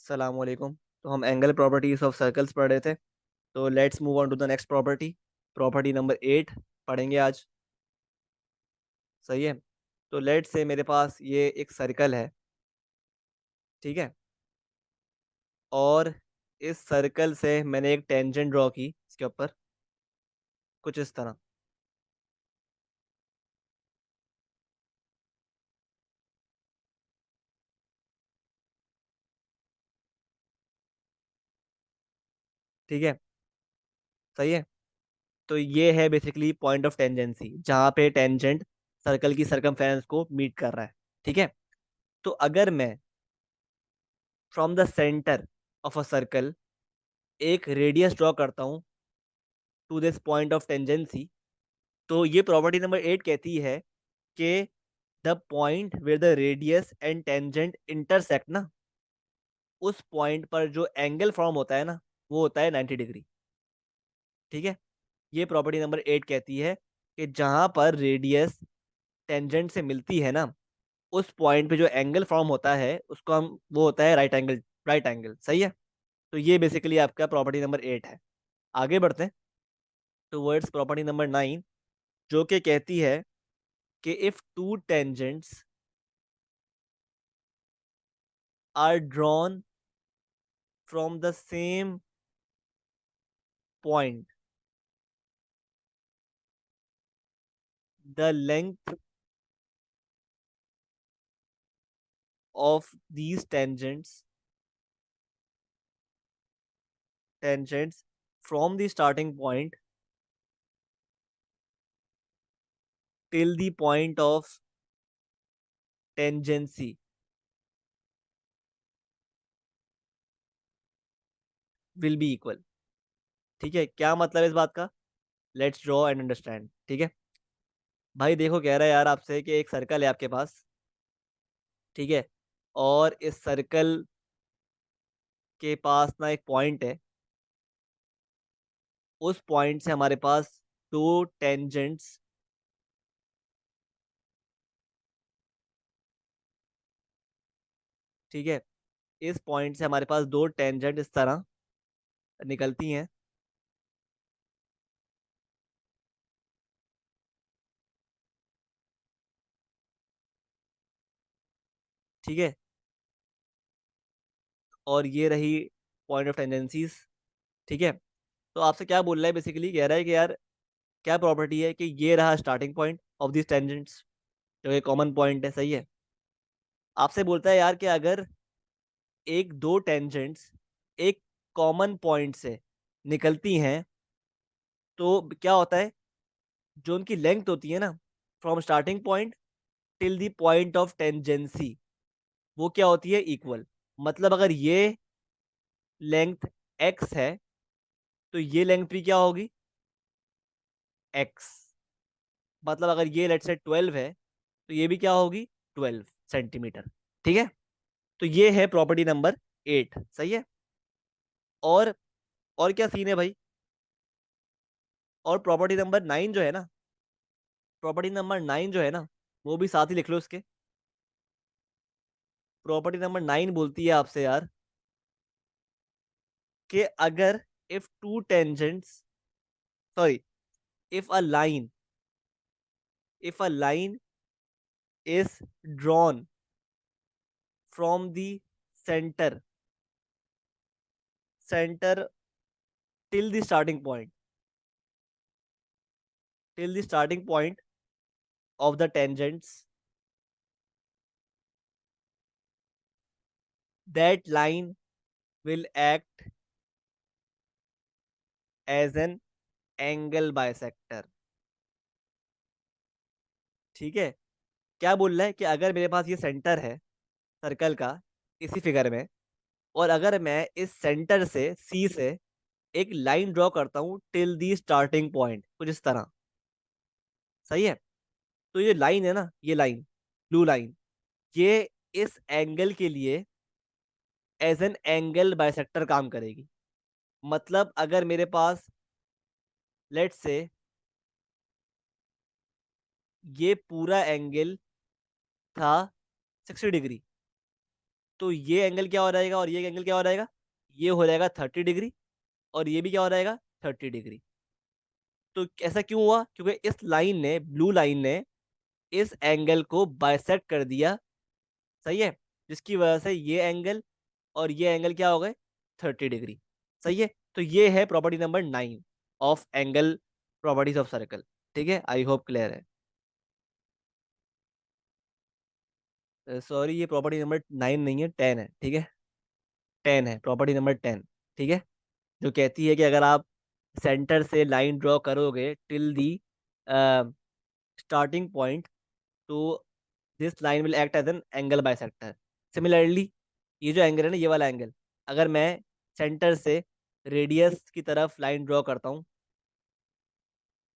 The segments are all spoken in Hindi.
अस्सलाम वालेकुम। तो हम एंगल प्रॉपर्टीज ऑफ सर्कल्स पढ़ रहे थे। तो let's move on to the next property. Property number 8 पढ़ेंगे आज। सही है। तो लेट्स से मेरे पास ये एक सर्कल है। ठीक है। और इस सर्कल से मैंने एक टेंजेंट ड्रॉ की इसके ऊपर, कुछ इस तरह। ठीक है। सही है। तो ये है बेसिकली पॉइंट ऑफ टेंजेंसी, जहाँ पे टेंजेंट सर्कल की सरकमफेरेंस को मीट कर रहा है। ठीक है। तो अगर मैं from the centre of a circle एक रेडियस ड्रॉ करता हूँ to this point of tangency, तो ये प्रॉपर्टी नंबर 8 कहती है कि the point where the radius and tangent intersect ना, उस पॉइंट पर जो एंगल फॉर्म होता है ना, वो होता है 90 डिग्री। ठीक है। ये प्रॉपर्टी नंबर 8 कहती है कि जहां पर रेडियस टेंजेंट से मिलती है ना, उस पॉइंट पे जो एंगल फॉर्म होता है उसको हम, वो होता है राइट एंगल। Right angle. सही है। तो ये बेसिकली आपका प्रॉपर्टी नंबर 8 है। आगे बढ़ते हैं टुवर्ड्स प्रॉपर्टी नंबर 9, जो कि कहती है कि if two tangents are drawn from the same point, the length of these tangents from the starting point till the point of tangency will be equal। ठीक है। क्या मतलब है इस बात का? Let's draw and understand. ठीक है। भाई देखो, कह रहा है यार आपसे कि एक सर्कल है आपके पास। ठीक है। और इस सर्कल के पास ना एक पॉइंट है। उस पॉइंट से हमारे पास दो टेंजेंट्स। ठीक है। इस पॉइंट से हमारे पास दो टेंजेंट इस तरह निकलती हैं। ठीक है। और ये रही पॉइंट ऑफ टेंडेंसीज। ठीक है। तो आपसे क्या बोल रहा है, बेसिकली कह रहा है कि यार क्या प्रॉपर्टी है कि ये रहा starting point of this tangents, जो कि कॉमन पॉइंट है। सही है। आपसे बोलता है यार कि अगर एक दो टेंजेंट्स एक कॉमन पॉइंट से निकलती हैं, तो क्या होता है, जो उनकी लेंथ होती है ना, from starting point till the point of tangency, वो क्या होती है, इक्वल। मतलब अगर ये लेंथ एक्स है, तो ये लेंथ भी क्या होगी, एक्स। मतलब अगर ये लेट से 12 है, तो ये भी क्या होगी, 12 सेंटीमीटर। ठीक है। तो ये है प्रॉपर्टी नंबर 8। सही है। और और क्या सीन है भाई? और प्रॉपर्टी नंबर 9 जो है ना, प्रॉपर्टी नंबर 9 जो है ना, वो भी साथ ही लिख लो इसके। प्रॉपर्टी नंबर 9 बोलती है आपसे यार कि अगर if two tangents, sorry, if a line, if a line is drawn from the centre, centre till the starting point, till the starting point of the tangents, that line will act as an angle bisector। ठीक है। क्या बोल रहा है कि अगर मेरे पास ये सेंटर है सर्कल का, इसी फिगर में, और अगर मैं इस सेंटर से सी से एक लाइन ड्रॉ करता हूं टिल दी स्टार्टिंग पॉइंट, कुछ इस तरह। सही है। तो ये लाइन है ना, ये लाइन, ब्लू लाइन, ये इस एंगल के लिए एज एन एंगल बाइसेक्टर काम करेगी। मतलब अगर मेरे पास लेट्स से ये पूरा एंगल था 60 डिग्री, तो ये एंगल क्या हो जाएगा और ये एंगल क्या हो जाएगा, ये हो जाएगा 30 डिग्री, और ये भी क्या हो जाएगा 30 डिग्री। तो ऐसा क्यों हुआ, क्योंकि इस लाइन ने, ब्लू लाइन ने इस एंगल को बाइसेक्ट कर दिया, सही है, जिसकी वजह से ये एंगल और ये एंगल क्या हो गए 30 डिग्री। सही है, तो ये है property number 9 of angle properties of circle. ठीक है, आई होप क्लियर है। सॉरी, ये प्रॉपर्टी नंबर 9 नहीं है, 10 है। ठीक है, 10 है, प्रॉपर्टी नंबर 10। ठीक है, जो कहती है कि अगर आप सेंटर से लाइन ड्रॉ करोगे टिल दी स्टार्टिंग पॉइंट, तो this line will act as an angle bisector. Similarly, ये जो एंगल है ना, ये वाला एंगल, अगर मैं सेंटर से रेडियस की तरफ लाइन ड्रॉ करता हूँ,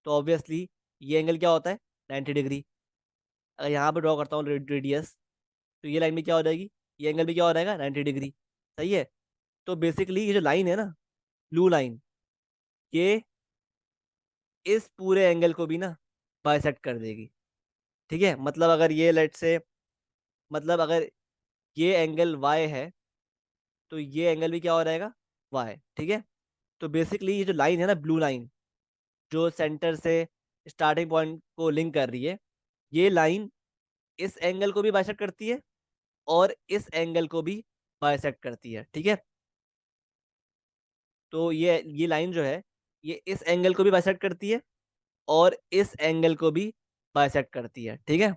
तो ऑब्वियसली ये एंगल क्या होता है 90 डिग्री। अगर यहाँ पे ड्रॉ करता हूँ रेडियस, तो ये लाइन भी क्या हो जाएगी, ये एंगल भी क्या हो जाएगा 90 डिग्री। सही है, तो बेसिकली ये जो लाइन है ना, ब्लू लाइन, ये इस पूरे एंगल को भी ना बाइसेक्ट कर देगी। ठीक है, मतलब अगर ये लेट से, मतलब अगर ये एंगल वाई है, तो ये एंगल भी क्या हो जाएगा वाई। ठीक है, तो बेसिकली ये जो लाइन है ना, ब्लू लाइन, जो सेंटर से स्टार्टिंग पॉइंट को लिंक कर रही है, ये लाइन इस एंगल को भी बाइसेक्ट करती है और इस एंगल को भी बाइसेक्ट करती है। ठीक है, तो ये लाइन जो है, ये इस एंगल को भी बाइसेक्ट करती है और इस एंगल को भी बाइसेक्ट करती है। ठीक है,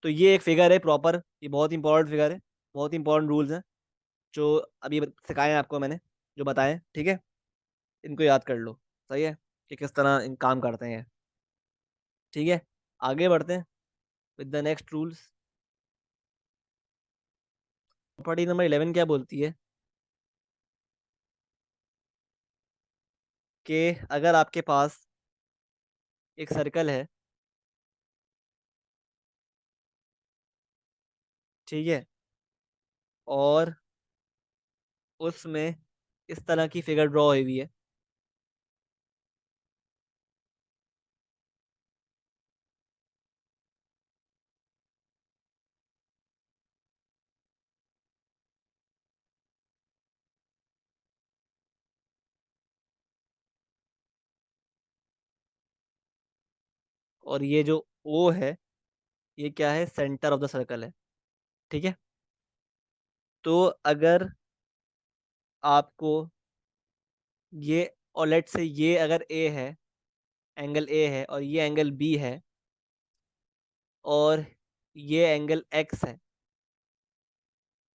तो ये एक फिगर है प्रॉपर, ये बहुत इंपॉर्टेंट फिगर है, बहुत इंपॉर्टेंट रूल्स हैं जो अभी सिखाए हैं आपको मैंने, जो बताए हैं। ठीक है, इनको याद कर लो। सही है, कि किस तरह इन काम करते हैं। ठीक है, आगे बढ़ते हैं with the next rules. Property number 11 क्या बोलती है कि अगर आपके पास एक सर्कल है, ठीक है, और उसमें इस तरह की फिगर ड्रॉ हुई हुई है, और ये जो ओ है, ये क्या है, सेंटर ऑफ द सर्कल है। ठीक है, तो अगर आपको ये, और लेट से ये अगर ए है, एंगल ए है, और ये एंगल बी है, और ये एंगल एक्स है,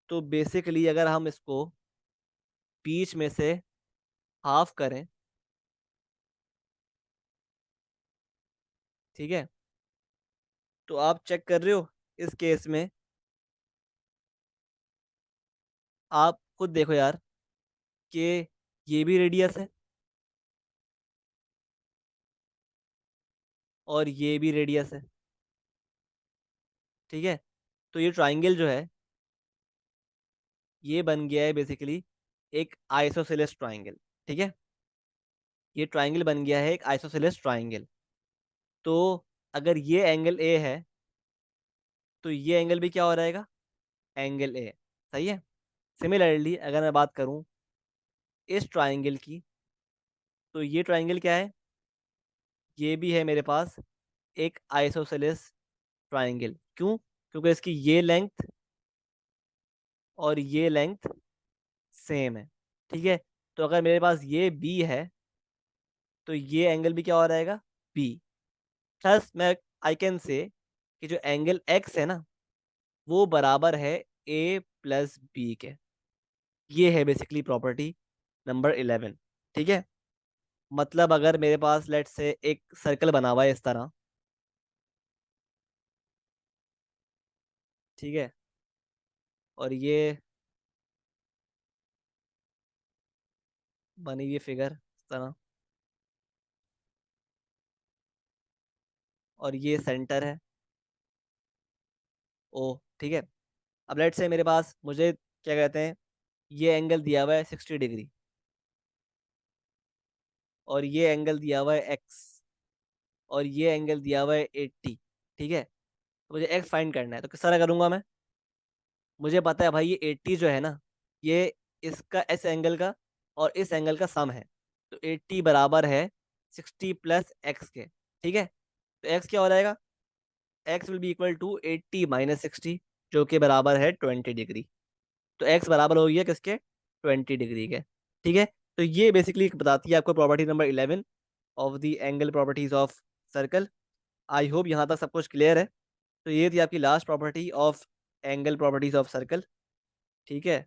तो बेसिकली अगर हम इसको बीच में से हाफ करें, ठीक है, तो आप चेक कर रहे हो इस केस में, आप खुद देखो यार, कि ये भी रेडियस है और ये भी रेडियस है। ठीक है, तो ये ट्राइंगल जो है, ये बन गया है बेसिकली एक आइसोसेलेस ट्राइंगल। ठीक है, ये ट्राइंगल बन गया है एक आइसोसेलेस ट्राइंगल। तो अगर ये एंगल ए है, तो ये एंगल भी क्या हो जाएगा, एंगल ए। सही है, सिमिलरली अगर मैं बात करूं इस ट्राइंगल की, तो ये ट्राइंगल क्या है, ये भी है मेरे पास एक आइसोसेलेस ट्राइंगल। क्यों, क्योंकि इसकी ये लेंथ और ये लेंथ सेम है। ठीक है, तो अगर मेरे पास ये बी है, तो ये एंगल भी क्या हो जाएगा बी। प्लस मैं आई कैन से कि जो एंगल एक्स है ना, वो बराबर है ए प्लस बी के। ये है बेसिकली प्रॉपर्टी नंबर 11। ठीक है, मतलब अगर मेरे पास लेट से एक सर्कल बना हुआ है इस तरह, ठीक है, और ये बनी हुई फिगर इस तरह, और ये सेंटर है ओ। ठीक है, अब लेट से मेरे पास, मुझे क्या कहते हैं, ये एंगल दिया हुआ है 60 डिग्री, और ये एंगल दिया हुआ है एक्स, और ये एंगल दिया हुआ है 80। ठीक है, तो मुझे एक्स फाइंड करना है, तो किस तरह करूंगा मैं, मुझे पता है भाई ये 80 जो है ना, ये इसका इस एंगल का और इस एंगल का सम है। तो 80 बराबर है 60 प्लस एक्स के। ठीक है, तो एक्स क्या हो जाएगा, x will be equal to 80 minus 60, जो कि बराबर है 20 डिग्री। तो एक्स बराबर हो गया किसके, 20 डिग्री के। ठीक है, तो ये बेसिकली बताती है आपको property number 11 of the angle properties of circle. I hope यहाँ तक सब कुछ क्लियर है। तो ये थी आपकी last property of angle properties of circle. ठीक है।